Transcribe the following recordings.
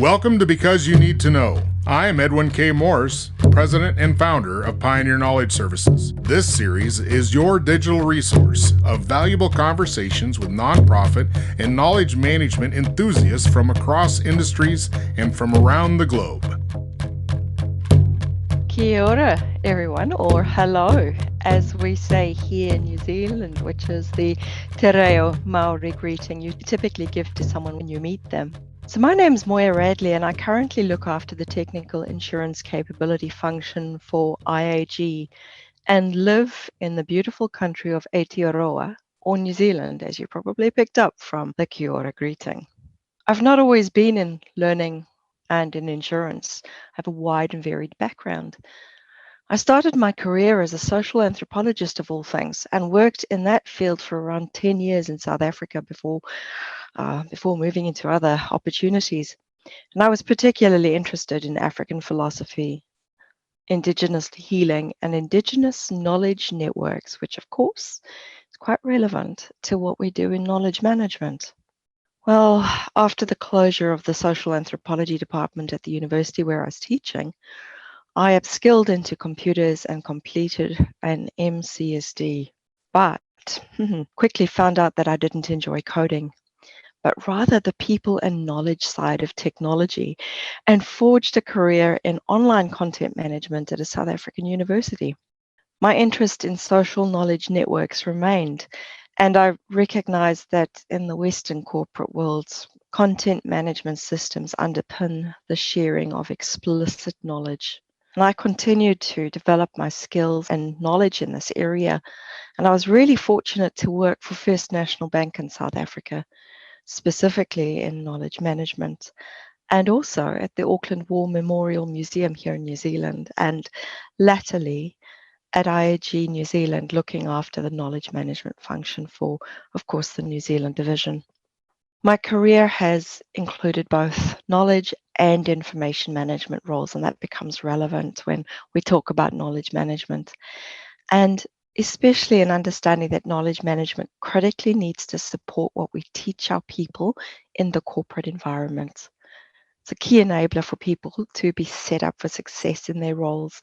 Welcome to Because You Need to Know. I am Edwin K. Morse, President and Founder of Pioneer Knowledge Services. This series is your digital resource of valuable conversations with nonprofit and knowledge management enthusiasts from across industries and from around the globe. Kia ora, everyone, or hello, as we say here in New Zealand, which is the te reo Maori greeting you typically give to someone when you meet them. So my name is Moya Radley, and I currently look after the technical insurance capability function for IAG and live in the beautiful country of Aotearoa, or New Zealand, as you probably picked up from the Kia ora greeting. I've not always been in learning and in insurance. I have a wide and varied background. I started my career as a social anthropologist of all things and worked in that field for around 10 years in South Africa before moving into other opportunities. And I was particularly interested in African philosophy, indigenous healing, and indigenous knowledge networks, which of course is quite relevant to what we do in knowledge management. Well, after the closure of the social anthropology department at the university where I was teaching, I upskilled into computers and completed an MCSD, but quickly found out that I didn't enjoy coding, but rather the people and knowledge side of technology, and forged a career in online content management at a South African university. My interest in social knowledge networks remained, and I recognized that in the Western corporate worlds, content management systems underpin the sharing of explicit knowledge. And I continued to develop my skills and knowledge in this area. And I was really fortunate to work for First National Bank in South Africa, specifically in knowledge management, and also at the Auckland War Memorial Museum here in New Zealand, and latterly at IAG New Zealand, looking after the knowledge management function for, of course, the New Zealand division. My career has included both knowledge and information management roles, and that becomes relevant when we talk about knowledge management. And especially in understanding that knowledge management critically needs to support what we teach our people in the corporate environment. It's a key enabler for people to be set up for success in their roles.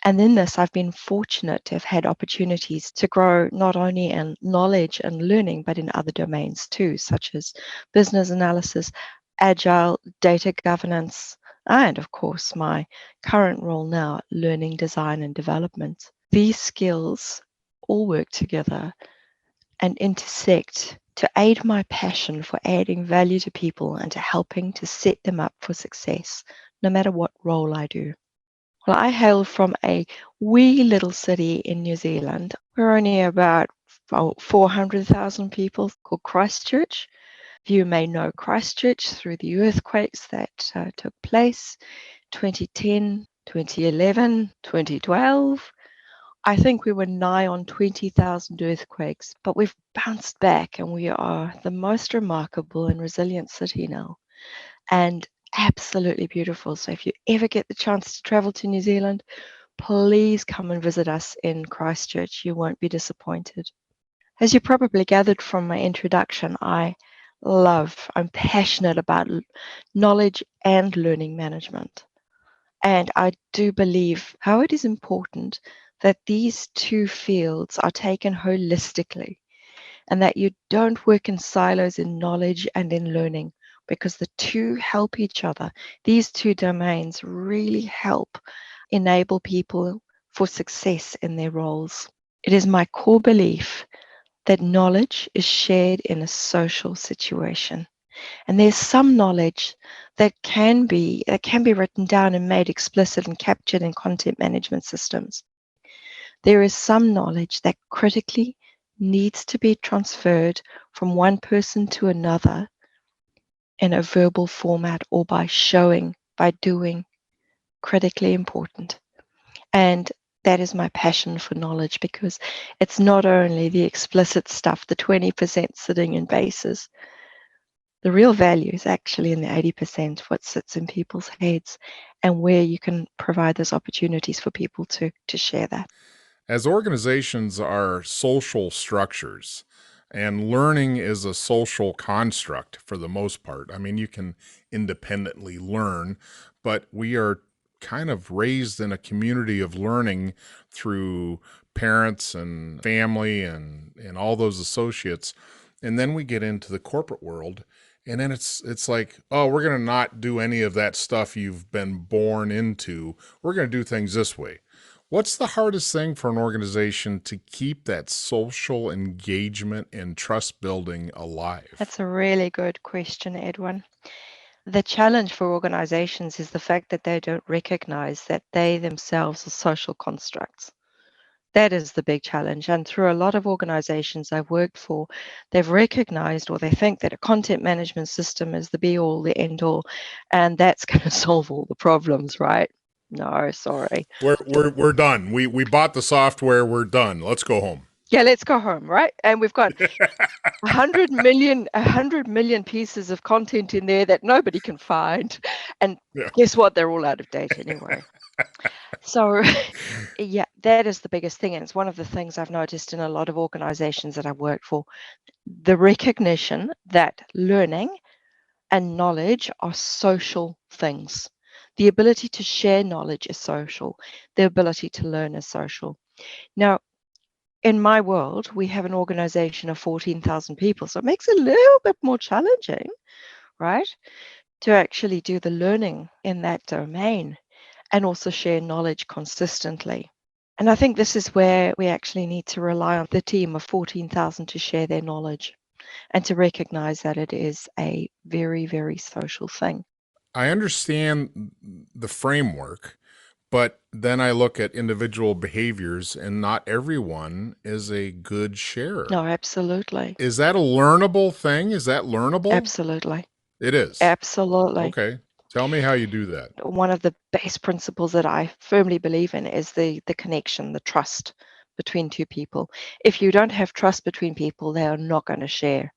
And in this, I've been fortunate to have had opportunities to grow not only in knowledge and learning, but in other domains too, such as business analysis, agile, data governance, and of course, my current role now, learning design and development. These skills all work together and intersect to aid my passion for adding value to people and to helping to set them up for success, no matter what role I do. Well, I hail from a wee little city in New Zealand. We're only about 400,000 people, called Christchurch. You may know Christchurch through the earthquakes that took place 2010, 2011, 2012. I think we were nigh on 20,000 earthquakes, but we've bounced back and we are the most remarkable and resilient city now, and absolutely beautiful. So if you ever get the chance to travel to New Zealand, please come and visit us in Christchurch. You won't be disappointed. As you probably gathered from my introduction, I'm passionate about knowledge and learning management. And I do believe how it is important that these two fields are taken holistically and that you don't work in silos in knowledge and in learning, because the two help each other. These two domains really help enable people for success in their roles. It is my core belief that knowledge is shared in a social situation. And there's some knowledge that can be written down and made explicit and captured in content management systems. There is some knowledge that critically needs to be transferred from one person to another in a verbal format or by showing, by doing, critically important. And that is my passion for knowledge, because it's not only the explicit stuff, the 20% sitting in bases. The real value is actually in the 80%, what sits in people's heads, and where you can provide those opportunities for people to share that. As organizations are social structures, And learning is a social construct for the most part. I mean, you can independently learn, but we are kind of raised in a community of learning through parents and family and all those associates. And then we get into the corporate world, and then it's like, oh, we're going to not do any of that stuff you've been born into. We're going to do things this way. What's the hardest thing for an organization to keep that social engagement and trust building alive? That's a really good question, Edwin. The challenge for organizations is the fact that they don't recognize that they themselves are social constructs. That is the big challenge. And through a lot of organizations I've worked for, they've recognized, or they think that a content management system is the be all, the end all, and that's going to solve all the problems, right? No, sorry. We're done. We bought the software. We're done. Let's go home. Yeah, let's go home, right? And we've got 100 million pieces of content in there that nobody can find. And guess what? They're all out of date anyway. So yeah, that is the biggest thing. And it's one of the things I've noticed in a lot of organizations that I've worked for. The recognition that learning and knowledge are social things. The ability to share knowledge is social. The ability to learn is social. Now, in my world, we have an organization of 14,000 people. So it makes it a little bit more challenging, right, to actually do the learning in that domain and also share knowledge consistently. And I think this is where we actually need to rely on the team of 14,000 to share their knowledge and to recognize that it is a very, very social thing. I understand the framework, but then I look at individual behaviors, and not everyone is a good sharer. No, absolutely. Is that a learnable thing? Is that learnable? Absolutely. It is. Absolutely. Okay. Tell me how you do that. One of the base principles that I firmly believe in is the connection, the trust between two people. If you don't have trust between people, they are not going to share.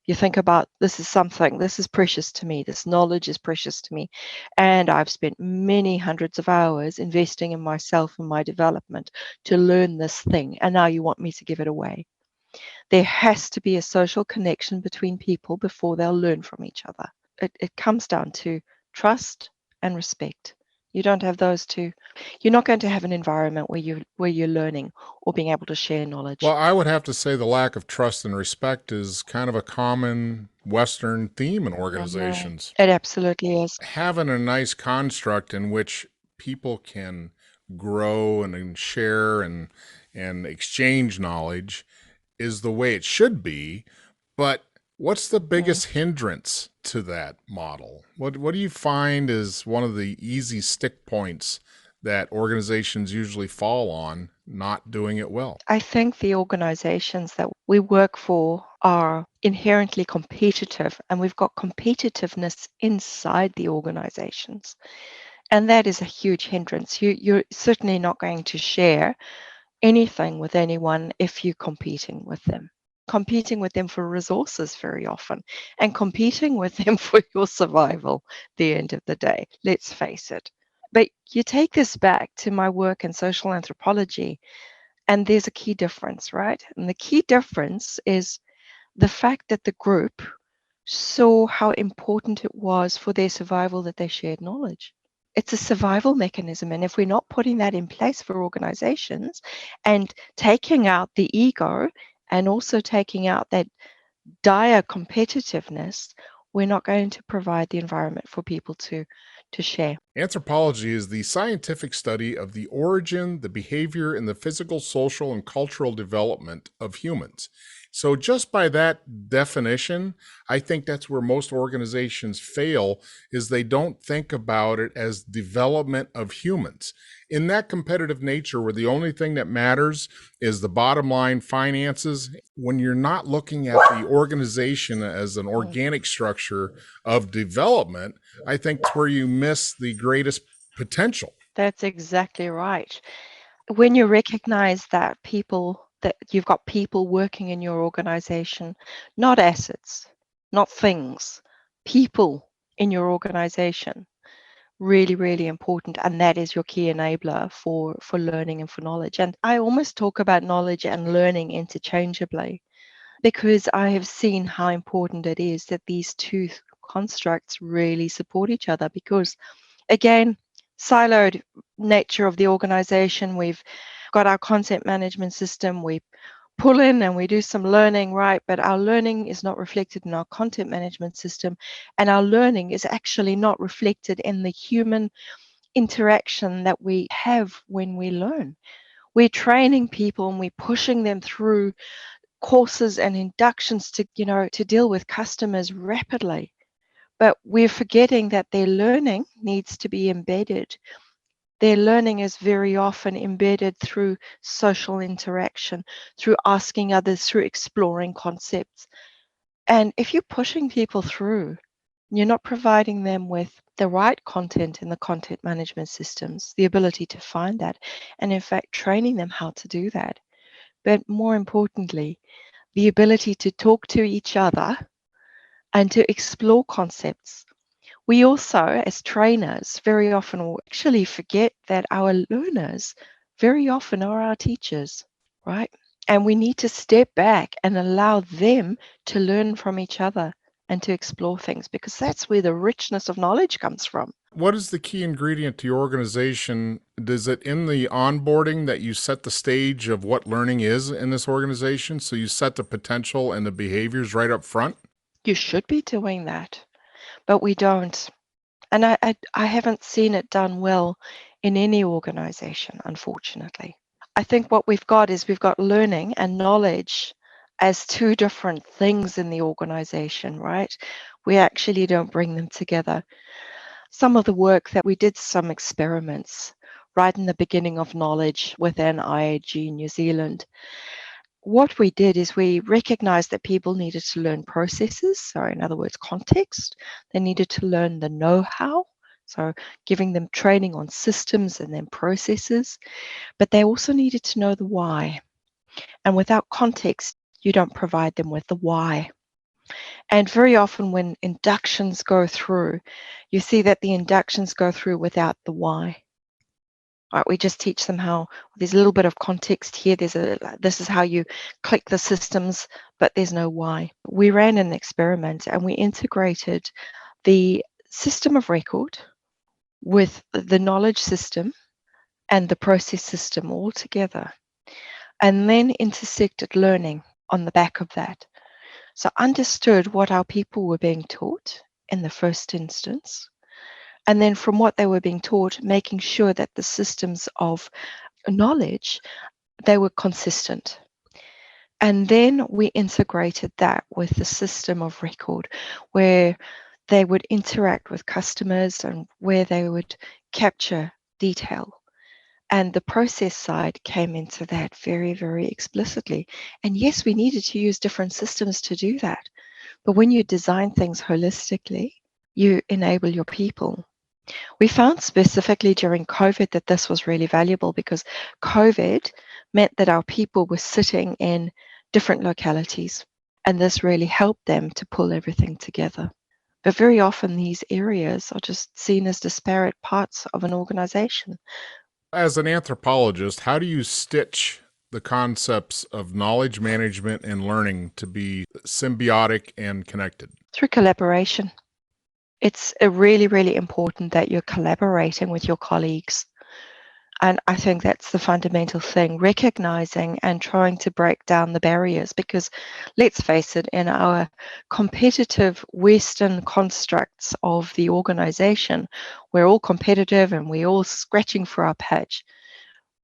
You think about, this is precious to me, this knowledge is precious to me, and I've spent many hundreds of hours investing in myself and my development to learn this thing, and now you want me to give it away. There has to be a social connection between people before they'll learn from each other. It comes down to trust and respect. You don't have those two, you're not going to have an environment where you're learning or being able to share knowledge. Well, I would have to say the lack of trust and respect is kind of a common Western theme in organizations. It absolutely is. Having a nice construct in which people can grow and share and exchange knowledge is the way it should be. But what's the biggest hindrance to that model? What do you find is one of the easy stick points that organizations usually fall on not doing it well? I think the organizations that we work for are inherently competitive, and we've got competitiveness inside the organizations. And that is a huge hindrance. You're certainly not going to share anything with anyone if you're competing with them. Competing with them for resources very often, and competing with them for your survival at the end of the day, let's face it. But you take this back to my work in social anthropology, and there's a key difference, right? And the key difference is the fact that the group saw how important it was for their survival that they shared knowledge. It's a survival mechanism. And if we're not putting that in place for organizations and taking out the ego and also taking out that dire competitiveness, we're not going to provide the environment for people to share. Anthropology is the scientific study of the origin, the behavior, and the physical, social, and cultural development of humans. So just by that definition, I think that's where most organizations fail, is they don't think about it as development of humans. In that competitive nature where the only thing that matters is the bottom line finances, when you're not looking at the organization as an organic structure of development, I think that's where you miss the greatest potential. That's exactly right. When you recognize that you've got people working in your organization, not assets, not things, people in your organization, really, really important. And that is your key enabler for learning and for knowledge. And I almost talk about knowledge and learning interchangeably. because I have seen how important it is that these two constructs really support each other. Because again, siloed nature of the organization, we've got our content management system, we pull in and we do some learning, right? But our learning is not reflected in our content management system, and our learning is actually not reflected in the human interaction that we have when we learn. We're training people and we're pushing them through courses and inductions to, to deal with customers rapidly. But we're forgetting that their learning needs to be embedded. Their learning is very often embedded through social interaction, through asking others, through exploring concepts. And if you're pushing people through, you're not providing them with the right content in the content management systems, the ability to find that, and in fact, training them how to do that. But more importantly, the ability to talk to each other and to explore concepts. We also, as trainers, very often will actually forget that our learners very often are our teachers, right? And we need to step back and allow them to learn from each other and to explore things, because that's where the richness of knowledge comes from. What is the key ingredient to your organization? Is it in the onboarding that you set the stage of what learning is in this organization? So you set the potential and the behaviors right up front? You should be doing that, but we don't. And I haven't seen it done well in any organization, unfortunately. I think what we've got is we've got learning and knowledge as two different things in the organization, right? We actually don't bring them together. Some of the work that we did, some experiments right in the beginning of knowledge within IAG New Zealand. What we did is we recognized that people needed to learn processes, so in other words, context. They needed to learn the know-how, so giving them training on systems and then processes, but they also needed to know the why. And without context, you don't provide them with the why. And very often when inductions go through, you see that the inductions go through without the why. Right, we just teach them how there's a little bit of context here. This is how you click the systems, but there's no why. We ran an experiment and we integrated the system of record with the knowledge system and the process system all together, and then intersected learning on the back of that. So understood what our people were being taught in the first instance, and then from what they were being taught, making sure that the systems of knowledge, they were consistent. And then we integrated that with the system of record, where they would interact with customers and where they would capture detail. And the process side came into that very, very explicitly. And yes, we needed to use different systems to do that. But when you design things holistically, you enable your people. We found specifically during COVID that this was really valuable, because COVID meant that our people were sitting in different localities, and this really helped them to pull everything together. But very often these areas are just seen as disparate parts of an organization. As an anthropologist, how do you stitch the concepts of knowledge management and learning to be symbiotic and connected? Through collaboration. It's really, really important that you're collaborating with your colleagues. And I think that's the fundamental thing, recognizing and trying to break down the barriers, because let's face it, in our competitive Western constructs of the organization, we're all competitive and we're all scratching for our patch.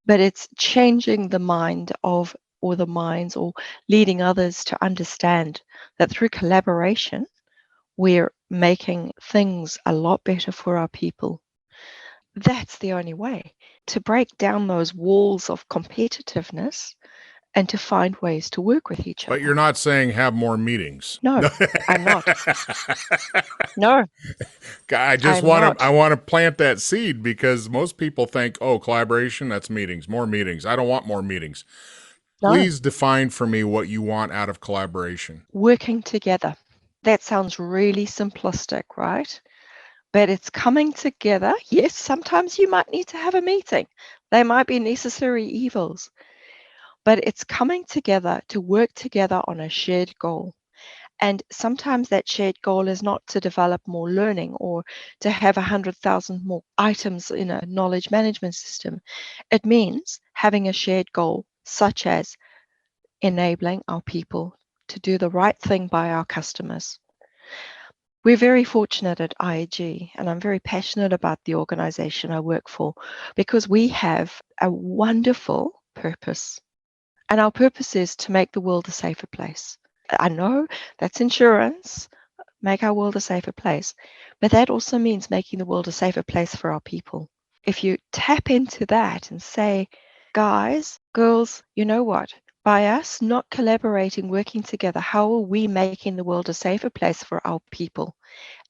But it's changing the mind of, or the minds, or leading others to understand that through collaboration, we're making things a lot better for our people. That's the only way to break down those walls of competitiveness and to find ways to work with each other. But you're not saying have more meetings. No, I'm not. No. I want to plant that seed, because most people think, oh, collaboration, that's meetings, more meetings. I don't want more meetings. No. Please define for me what you want out of collaboration. Working together. That sounds really simplistic, right? But it's coming together. Yes, sometimes you might need to have a meeting. They might be necessary evils. but it's coming together to work together on a shared goal. And sometimes that shared goal is not to develop more learning or to have 100,000 more items in a knowledge management system. It means having a shared goal, such as enabling our people to do the right thing by our customers. We're very fortunate at IAG, and I'm very passionate about the organization I work for because we have a wonderful purpose. And our purpose is to make the world a safer place. I know that's insurance, make our world a safer place, but that also means making the world a safer place for our people. If you tap into that and say, guys, girls, you know what? By us not collaborating, working together, how are we making the world a safer place for our people?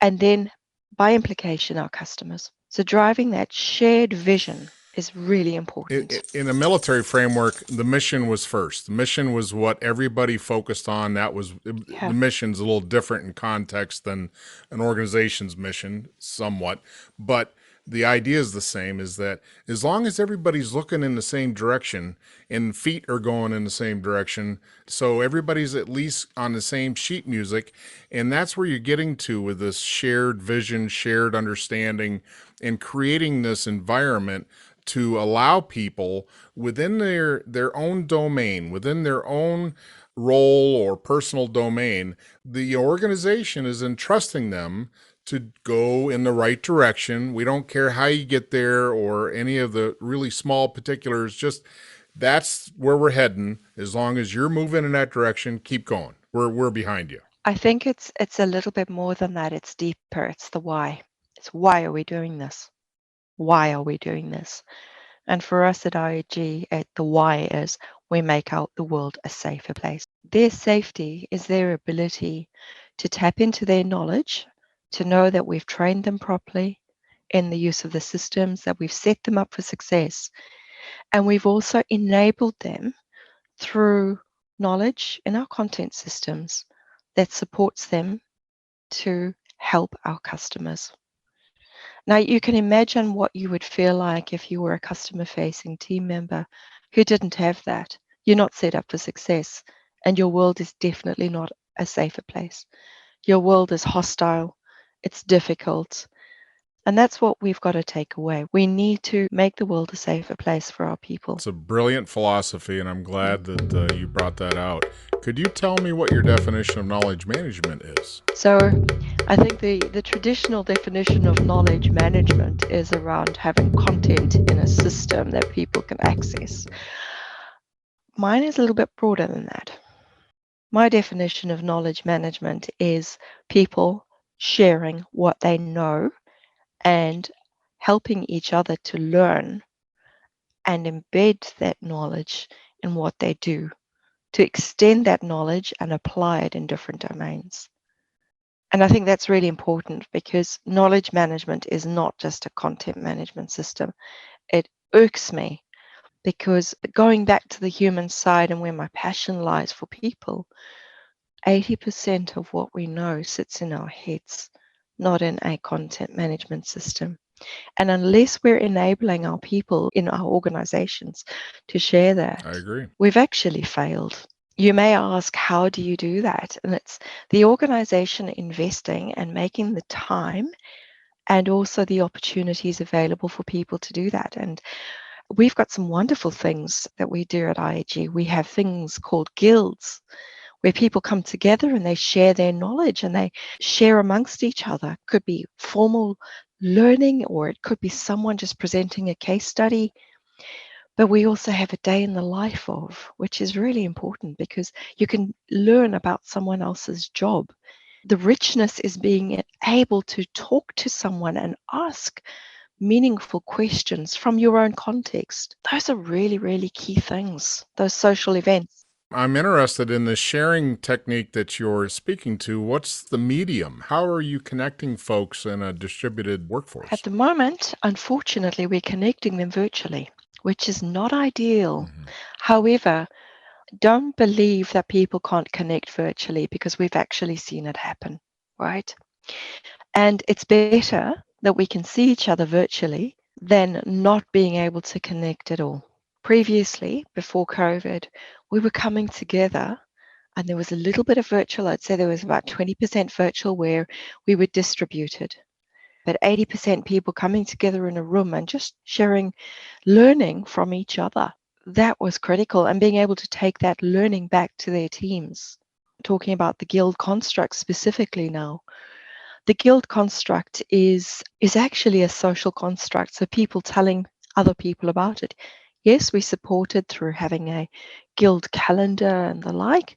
And then, by implication, our customers. So driving that shared vision is really important. In a military framework, the mission was first. The mission was what everybody focused on. That was the mission's a little different in context than an organization's mission, somewhat, but the idea is the same, is that as long as everybody's looking in the same direction and feet are going in the same direction, so everybody's at least on the same sheet music, and that's where you're getting to with this shared vision, shared understanding, and creating this environment to allow people within their own domain, within their own role or personal domain, the organization is entrusting them to go in the right direction. We don't care how you get there or any of the really small particulars, just that's where we're heading. As long as you're moving in that direction, keep going. We're behind you. I think it's a little bit more than that. It's deeper. It's the why. It's why are we doing this? Why are we doing this? And for us at IAG, the why is we make out the world a safer place. Their safety is their ability to tap into their knowledge, to know that we've trained them properly in the use of the systems, that we've set them up for success. And we've also enabled them through knowledge in our content systems that supports them to help our customers. Now, you can imagine what you would feel like if you were a customer-facing team member who didn't have that. You're not set up for success, and your world is definitely not a safer place. Your world is hostile, it's difficult, and that's what we've got to take away. We need to make the world a safer place for our people. It's a brilliant philosophy, and I'm glad that you brought that out. Could you tell me what your definition of knowledge management is? So I think the traditional definition of knowledge management is around having content in a system that people can access. Mine is a little bit broader than that. My definition of knowledge management is people sharing what they know and helping each other to learn and embed that knowledge in what they do, to extend that knowledge and apply it in different domains. And I think that's really important because knowledge management is not just a content management system. It irks me because going back to the human side and where my passion lies for people, 80% of what we know sits in our heads, not in a content management system. And unless we're enabling our people in our organizations to share that, I agree. We've actually failed. You may ask, how do you do that? And it's the organization investing and making the time and also the opportunities available for people to do that. And we've got some wonderful things that we do at IAG. We have things called guilds where people come together and they share their knowledge and they share amongst each other. It could be formal learning or it could be someone just presenting a case study. But we also have a day in the life of, which is really important because you can learn about someone else's job. The richness is being able to talk to someone and ask meaningful questions from your own context. Those are really, really key things, those social events. I'm interested in the sharing technique that you're speaking to. What's the medium? How are you connecting folks in a distributed workforce? At the moment, unfortunately, we're connecting them virtually, which is not ideal. Mm-hmm. However, don't believe that people can't connect virtually because we've actually seen it happen, right? And it's better that we can see each other virtually than not being able to connect at all. Previously, before COVID, we were coming together and there was a little bit of virtual. I'd say there was about 20% virtual where we were distributed, but 80% people coming together in a room and just sharing, learning from each other. That was critical, and being able to take that learning back to their teams. Talking about the guild construct specifically now. The guild construct is actually a social construct, so people telling other people about it. Yes, we support it through having a guild calendar and the like,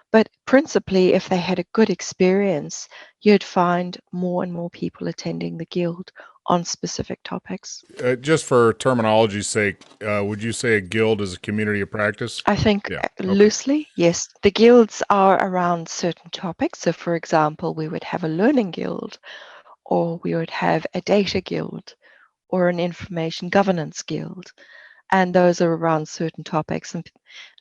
but principally, if they had a good experience, you'd find more and more people attending the guild on specific topics. Just for terminology's sake, would you say a guild is a community of practice? I think Yeah. Okay. loosely, yes. The guilds are around certain topics. So, for example, we would have a learning guild, or we would have a data guild, or an information governance guild. And those are around certain topics.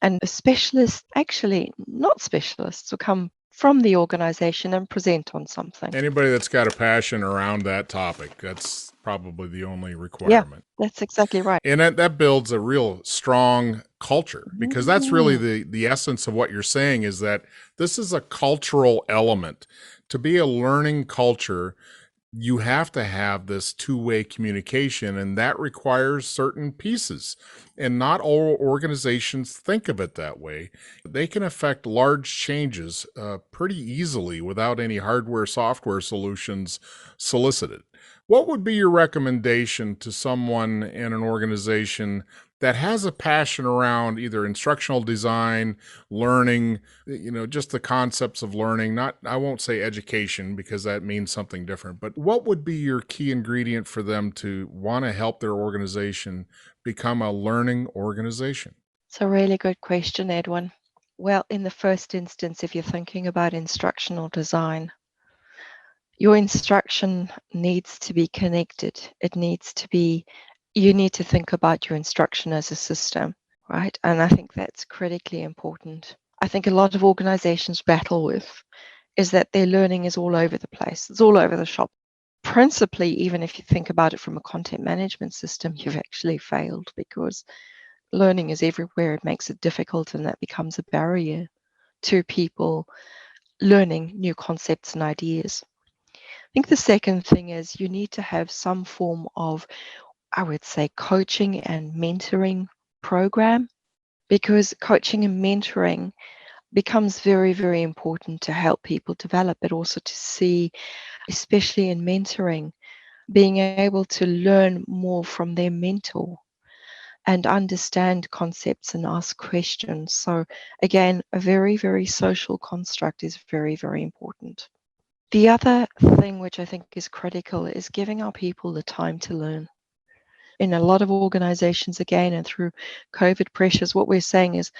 And specialists, actually not specialists, will come from the organization and present on something. Anybody that's got a passion around that topic, that's probably the only requirement. Yeah, that's exactly right. And that builds a real strong culture, because that's really the essence of what you're saying, is that this is a cultural element. To be a learning culture, you have to have this two-way communication, and that requires certain pieces. And not all organizations think of it that way. They can affect large changes pretty easily without any hardware, software solutions solicited. What would be your recommendation to someone in an organization that has a passion around either instructional design, learning, just the concepts of learning? I won't say education, because that means something different, but what would be your key ingredient for them to want to help their organization become a learning organization? It's a really good question, Edwin. Well, in the first instance, if you're thinking about instructional design, your instruction needs to be connected. You need to think about your instruction as a system, right? And I think that's critically important. I think a lot of organizations battle with is that their learning is all over the place. It's all over the shop. Principally, even if you think about it from a content management system, you've actually failed, because learning is everywhere. It makes it difficult, and that becomes a barrier to people learning new concepts and ideas. I think the second thing is you need to have some form of, I would say, coaching and mentoring program, because coaching and mentoring becomes very, very important to help people develop, but also to see, especially in mentoring, being able to learn more from their mentor and understand concepts and ask questions. So again, a very, very social construct is very, very important. The other thing which I think is critical is giving our people the time to learn. In a lot of organizations, again, and through COVID pressures, what we're saying is,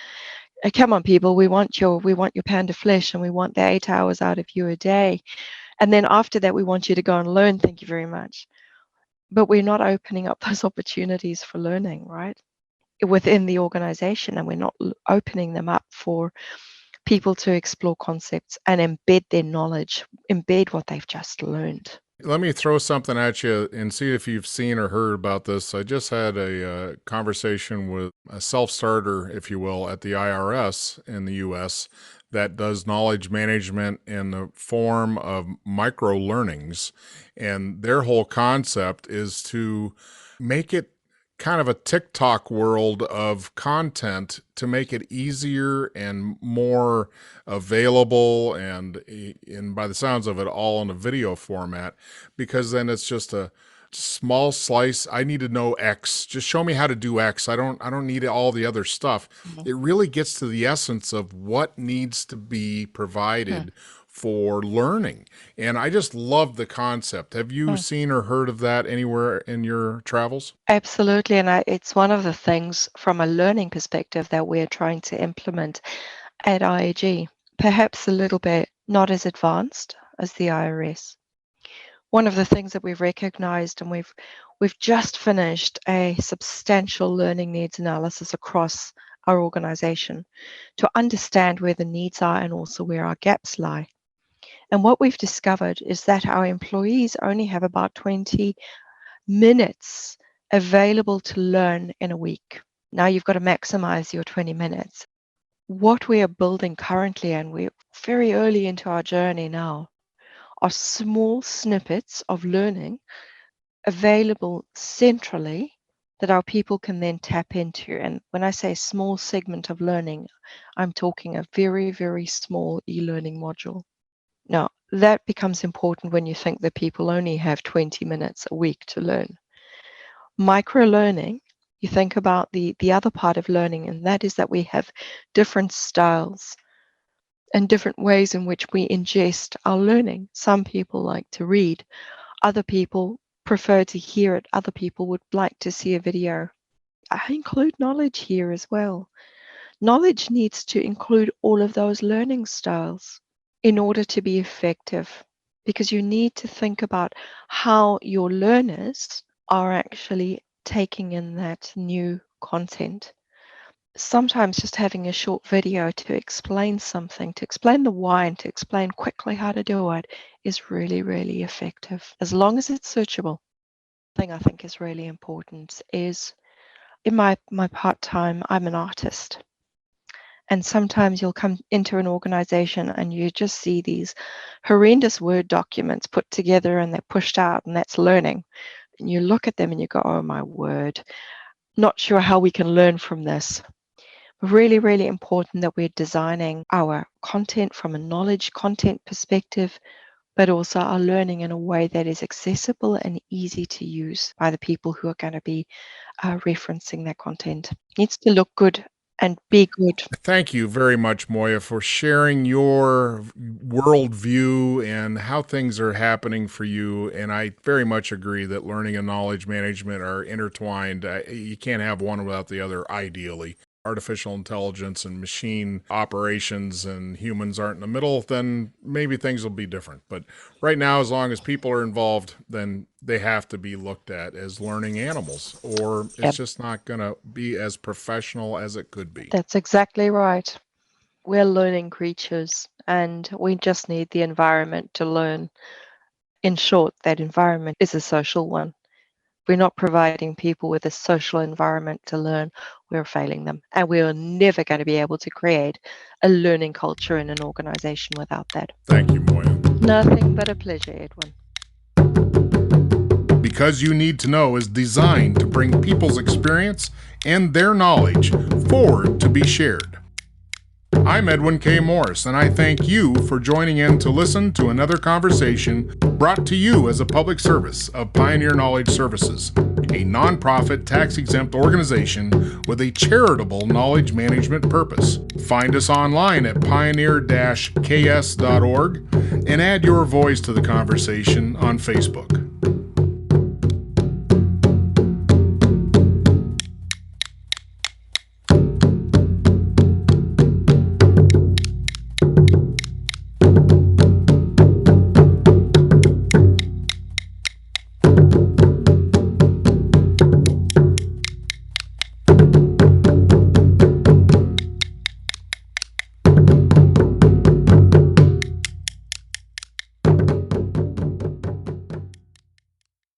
come on, people, we want your pound of flesh, and we want the 8 hours out of you a day. And then after that, we want you to go and learn. Thank you very much. But we're not opening up those opportunities for learning, right, within the organization, and we're not opening them up for people to explore concepts and embed their knowledge, embed what they've just learned. Let me throw something at you and see if you've seen or heard about this. I just had a conversation with a self-starter, if you will, at the IRS in the U.S. that does knowledge management in the form of micro learnings. And their whole concept is to make it kind of a TikTok world of content to make it easier and more available, and by the sounds of it, all in a video format, because then it's just a small slice. I need to know X. Just show me how to do X. I don't need all the other stuff. It really gets to the essence of what needs to be provided for learning. And I just love the concept. Have you seen or heard of that anywhere in your travels? Absolutely. And it's one of the things from a learning perspective that we're trying to implement at IAG, perhaps a little bit not as advanced as the IRS. One of the things that we've recognized, and we've just finished a substantial learning needs analysis across our organization to understand where the needs are and also where our gaps lie. And what we've discovered is that our employees only have about 20 minutes available to learn in a week. Now you've got to maximize your 20 minutes. What we are building currently, and we're very early into our journey now, are small snippets of learning available centrally that our people can then tap into. And when I say small segment of learning, I'm talking a very, very small e-learning module. Now, that becomes important when you think that people only have 20 minutes a week to learn. Micro-learning, you think about the other part of learning, and that is that we have different styles and different ways in which we ingest our learning. Some people like to read, other people prefer to hear it, other people would like to see a video. I include knowledge here as well. Knowledge needs to include all of those learning styles in order to be effective, because you need to think about how your learners are actually taking in that new content. Sometimes just having a short video to explain something, to explain the why and to explain quickly how to do it is really, really effective, as long as it's searchable. The thing I think is really important is in my part-time, I'm an artist. And sometimes you'll come into an organization and you just see these horrendous Word documents put together and they're pushed out, and that's learning. And you look at them and you go, oh my word, not sure how we can learn from this. Really, really important that we're designing our content from a knowledge content perspective, but also our learning in a way that is accessible and easy to use by the people who are going to be referencing that content. It needs to look good and be good. Thank you very much, Moya, for sharing your worldview and how things are happening for you. And I very much agree that learning and knowledge management are intertwined. You can't have one without the other, ideally. Artificial intelligence and machine operations and humans aren't in the middle, then maybe things will be different. But right now, as long as people are involved, then they have to be looked at as learning animals, or it's just not going to be as professional as it could be. That's exactly right. We're learning creatures, and we just need the environment to learn. In short, that environment is a social one. We're not providing people with a social environment to learn, we're failing them. And we are never going to be able to create a learning culture in an organization without that. Thank you, Moya. Nothing but a pleasure, Edwin. Because You Need to Know is designed to bring people's experience and their knowledge forward to be shared. I'm Edwin K. Morris, and I thank you for joining in to listen to another conversation brought to you as a public service of Pioneer Knowledge Services, a nonprofit tax-exempt organization with a charitable knowledge management purpose. Find us online at pioneer-ks.org and add your voice to the conversation on Facebook.